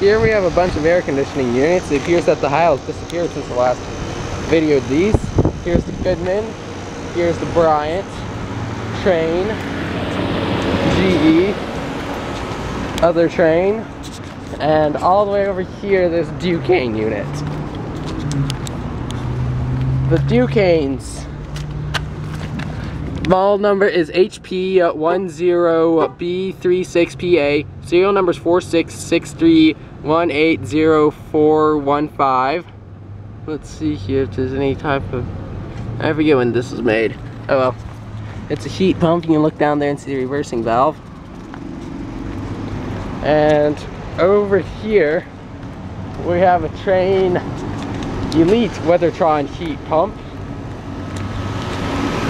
Here we have a bunch of air conditioning units. It appears that the Heils disappeared since the last video of these. Here's the Goodman. Here's the Bryant. Train. GE. Other train. And all the way over here, there's Duquesne unit. The Duquesnes. Model number is HP10B36PA. Serial number is 4663180415. Let's see here if there's any type of... I forget when this was made. Oh well. It's a heat pump. You can look down there and see the reversing valve. And over here, we have a Train Elite Weathertron heat pump.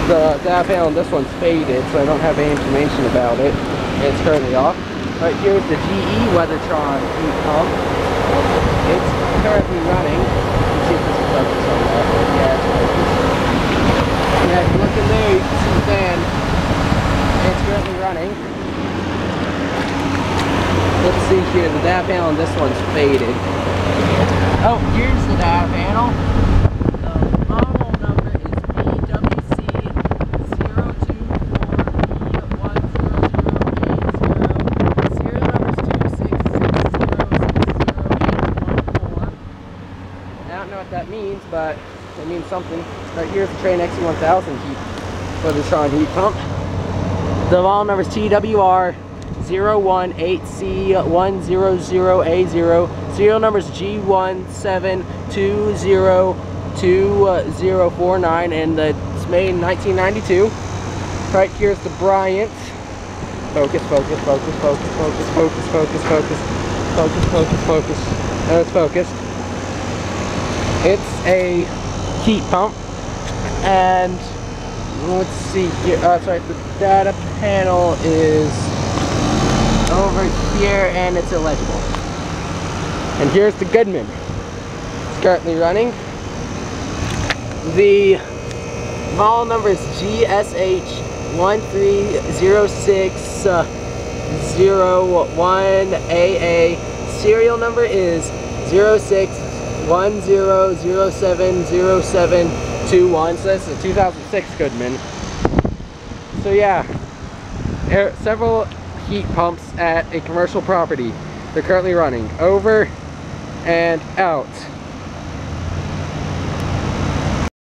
The data panel on this one's faded, so I don't have any information about it. It's currently off. Right here's the GE Weathertron heat pump. It's currently running. Let's see if this is focused on that. Yeah, it's focused. Yeah, if you look in there, you can see the fan. It's currently running. Let's see here, the data panel on this one's faded. Oh, here's the data panel. That means, but it means something. Right here's the Train XC1000 heat Weathertron heat pump. The model number is TWR018C100A0. Serial number is G17202049, and it's made in 1992. Right here's the Bryant. Focus, focus, focus, focus, focus, focus, focus, focus, focus, focus, focus. Now it's focused. It's a heat pump, and let's see here. Sorry, the data panel is over here, and it's illegible. And here's the Goodman. It's currently running. The model number is GSH130601AA. Serial number is 0610070721. So this is a 2006 Goodman. So yeah, several heat pumps at a commercial property. They're currently running. Over and out.